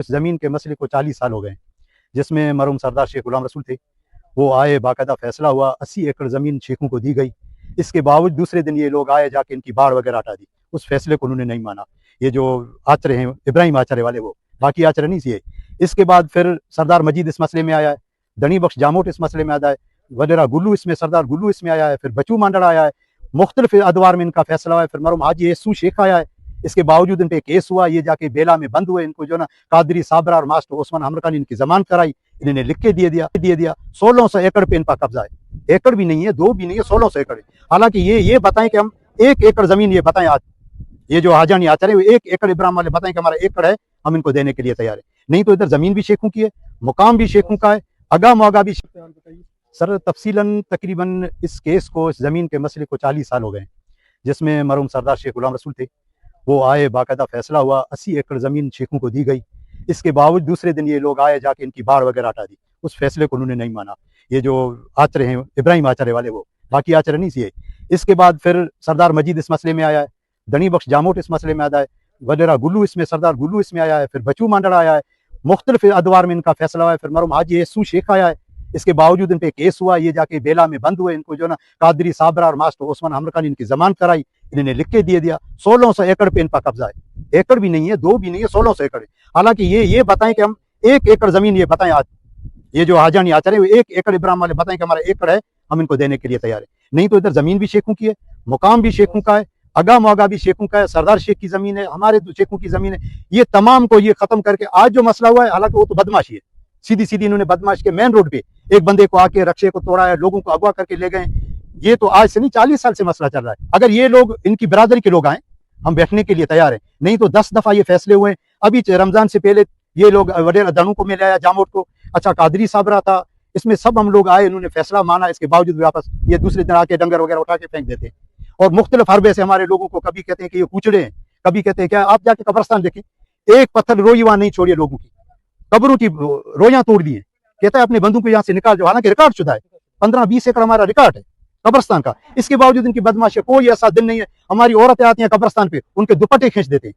इस ज़मीन के मसले को 40 साल हो गए, जिसमें मरहूम सरदार शेख गुलाम रसूल थे। वो आए, बाकायदा फैसला हुआ, 80 एकड़ ज़मीन शेखों को दी गई। इसके बावजूद दूसरे दिन ये लोग आए, जाके इनकी बाड़ वगैरह हटा दी। उस फैसले को उन्होंने नहीं माना। ये जो आचरे हैं, इब्राहिम आचरे वाले, वो बाकी आचरे नहीं थे। इसके बाद फिर सरदार मजीद इस मसले में आया है, दनी बख्श जामोट इस मसले में आया है, वगैरह गुल्लू इसमें, सरदार गुल्लू इसमें आया है, फिर बचू मांडड़ा आया है। मुख्तलिफ अदवार में इनका फैसला हुआ है। फिर मरहूम हाजी यसू शेख आया है। इसके बावजूद इन पे केस हुआ, ये जाके बेला में बंद हुए। इनको जो ना कादरी साबरा और मास्टर ओस्मान हमरका ने इनकी जमानत कराई, इन्होंने लिख के दिया 1600 एकड़ पे इनका कब्जा है। एकड़ भी नहीं है, दो भी नहीं है, 1600 एकड़ है। हालांकि ये बताएं कि हम 1 एकड़ जमीन, ये बताएं आज ये जो हाजानी आचार्य 1 एकड़ इब्राहिम वाले बताएं कि हमारा एकड़ है, हम इनको देने के लिए तैयार है। नहीं तो इधर जमीन भी शेखों की है, मुकाम भी शेखों का है, अगा मुआगा भी। सर तफसीलन तकरीबन इस केस को, इस जमीन के मसले को 40 साल हो गए, जिसमें मरहूम सरदार शेख गुलाम रसूल थे। वो आए, बाकायदा फैसला हुआ, 80 एकड़ जमीन शेखों को दी गई। इसके बावजूद दूसरे दिन ये लोग आए, जाके इनकी बाड़ वगैरह हटा दी। उस फैसले को उन्होंने नहीं माना। ये जो आचरे हैं, इब्राहिम आचरे वाले, वो बाकी आचरे नहीं थे। इसके बाद फिर सरदार मजीद इस मसले में आया है, दनी बख्श जामोट इस मसले में आया है, वगैरह गुल्लू इसमें, सरदार गुल्लू इसमें आया है, फिर बचू मांडड़ा आया है। मुख्तलिफ अदवार में इनका फैसला हुआ है। फिर मरहूम हाजी यसू शेख आया है। इसके बावजूद इन पे केस हुआ, ये जाके बेला में बंद हुए। इनको जो ना कादरी साबरा और मास्टर ओस्मान हमरका ने इनकी जमानत कराई, इन्होंने लिख के दिया 1600 एकड़ पे इनका कब्जा है। एकड़ भी नहीं है, दो भी नहीं है, 1600 एकड़ है। हालांकि ये बताएं कि हम 1 एकड़ जमीन, ये बताएं आज ये जो हाजानी आचार्य 1 एकड़ इब्राहिम वाले बताएं कि हमारा एकड़ है, हम इनको देने के लिए तैयार है। नहीं तो इधर जमीन भी शेखों की है, मुकाम भी शेखों का है, अगा मुआगा भी शेखों का है, सरदार शेख की जमीन है, हमारे शेखों की जमीन है। ये तमाम को ये खत्म करके आज जो मसला हुआ है, हालांकि वो तो बदमाशी है, सीधी सीधी इन्होंने बदमाश के मेन रोड पे एक बंदे को आके रक्षे को तोड़ा है, लोगों को अगवा करके ले गए। ये तो आज से नहीं, 40 साल से मसला चल रहा है। अगर ये लोग, इनकी बिरादरी के लोग आए, हम बैठने के लिए तैयार हैं। नहीं तो 10 दफा ये फैसले हुए। अभी रमजान से पहले ये लोग वडेरा दनू को मिलाया, जामोट को, अच्छा कादरी साबरा था, इसमें सब हम लोग आए, इन्होंने फैसला माना। इसके बावजूद वापस ये दूसरे दिन आके डंगर वगैरह उठा के फेंक देते हैं। और मुख्तलिफ हरबे से हमारे लोगों को, कभी कहते हैं कि ये कुचड़े हैं, कभी कहते हैं क्या। आप जाके कब्रस्तान देखें, एक पत्थर रोई वहां नहीं छोड़िए, लोगों की कब्रों की रोइयां तोड़ दी है। कहता है अपने बंधु को यहाँ से निकाल जाओ, हालांकि रिकॉर्ड शुदा है, 15-20 एकड़ हमारा रिकॉर्ड है कब्रस्तान का। इसके बावजूद इनकी बदमाशी, कोई ऐसा दिन नहीं है। हमारी औरतें आती हैं कब्रस्तान पे, उनके दुपट्टे खींच देते,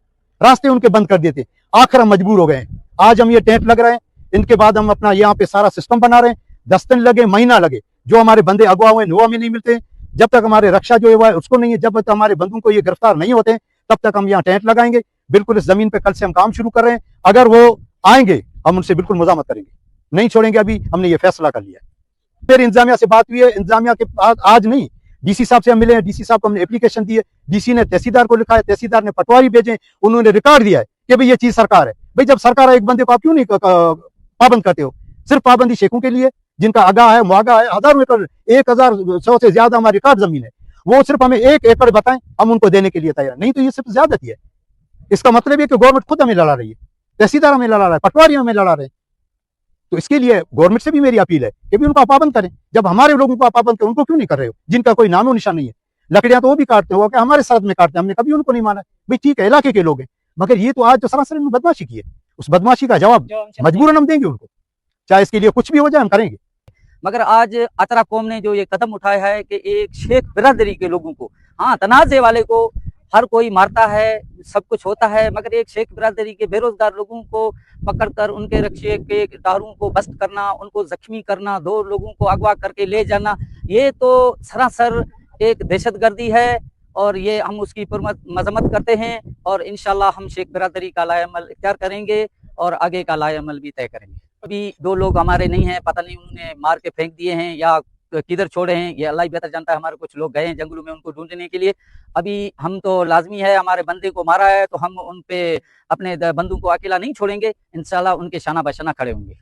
रास्ते उनके बंद कर देते। आखिर हम मजबूर हो गए। आज हम ये टेंट लग रहे हैं, इनके बाद हम अपना यहाँ पे सारा सिस्टम बना रहे हैं। 10 दिन लगे, महीना लगे, जो हमारे बंदे अगवा हुए नोआ में नहीं मिलते, जब तक हमारे रक्षा जो है उसको नहीं है, जब तक हमारे बंधुओं को ये गिरफ्तार नहीं होते, तब तक हम यहाँ टेंट लगाएंगे। बिल्कुल इस जमीन पे कल से हम काम शुरू कर रहे हैं। अगर वो आएंगे, हम उनसे बिल्कुल मुजामत करेंगे, नहीं छोड़ेंगे। अभी हमने ये फैसला कर लिया है। फिर इंतजामिया से बात हुई है, इंतजामिया के आज नहीं, डीसी साहब से हम मिले हैं, डीसी साहब को हमने एप्लीकेशन दी है, डीसी ने तहसीलदार को लिखा है, तहसीलदार ने पटवारी भेजे, उन्होंने रिकॉर्ड दिया है कि भाई ये चीज सरकार है। भाई जब सरकार है, एक बंदे को आप क्यों नहीं पाबंद करते हो? सिर्फ पाबंदी शेखों के लिए, जिनका अगा है, मुआगा है, हजारों एकड़, 1100 से ज्यादा हमारी रिकॉर्ड जमीन है। वो सिर्फ हमें 1 एकड़ बताएं, हम उनको देने के लिए तैयार। नहीं तो ये सिर्फ ज्यादती है। इसका मतलब है कि गवर्नमेंट खुद हमें लड़ा रही है, तहसीलदार हमें लड़ा रहा है, पटवारी हमें लड़ा रहे हैं। तो इसके लिए गवर्नमेंट से भी मेरी अपील है कि भी उनको पाबंद करें। जब हमारे लोगों को पाबंद करें, उनको क्यों नहीं कर रहे हो? जिनका कोई नामो निशान नहीं है, लकड़ियां तो वो भी काटते हो, हमारे साथ में काटते हैं, हमने कभी उनको नहीं माना। भाई ठीक है, इलाके के लोग हैं, मगर ये तो आज जो सरासर बदमाशी की है, उस बदमाशी का जवाब मजबूरन हम देंगे उनको, चाहे इसके लिए कुछ भी हो जाए, हम करेंगे। मगर आज अतरा कौम ने जो ये कदम उठाया है कि एक शेख बिरादरी के लोगों को, हाँ तनाज़े वाले को हर कोई मारता है, सब कुछ होता है, मगर एक शेख बिरादरी के बेरोजगार लोगों को पकड़कर उनके रक्षे के दारों को बस्ट करना, उनको जख्मी करना, 2 लोगों को अगवा करके ले जाना, ये तो सरासर एक दहशतगर्दी है। और ये हम उसकी मजम्मत करते हैं। और इंशाल्लाह हम शेख बिरादरी का लाएअमल इख्तियार करेंगे और आगे का लाएअमल भी तय करेंगे। अभी 2 लोग हमारे नहीं हैं, पता नहीं उन्होंने मार के फेंक दिए हैं या किधर छोड़े हैं, ये अल्लाह ही बेहतर जानता है। हमारे कुछ लोग गए हैं जंगलों में उनको ढूंढने के लिए। अभी हम तो लाजमी है, हमारे बंदे को मारा है तो हम उन पे अपने बंदों को अकेला नहीं छोड़ेंगे, इंशाल्लाह उनके शाना बशाना खड़े होंगे।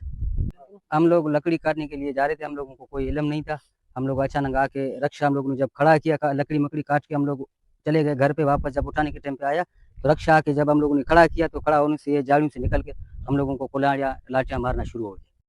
हम लोग लकड़ी काटने के लिए जा रहे थे, हम लोगों को कोई इल्म नहीं था। हम लोग अचानक आके रक्षा हम लोगों ने जब खड़ा किया, लकड़ी मकड़ी काट के हम लोग चले गए घर पे। वापस जब उठाने के टाइम पे आया तो रक्षा आके जब हम लोगों ने खड़ा किया, तो खड़ा होने से ये जाड़ियों से निकल के हम लोगों को कुल्हाड़ियाँ लाठियाँ मारना शुरू हो गया।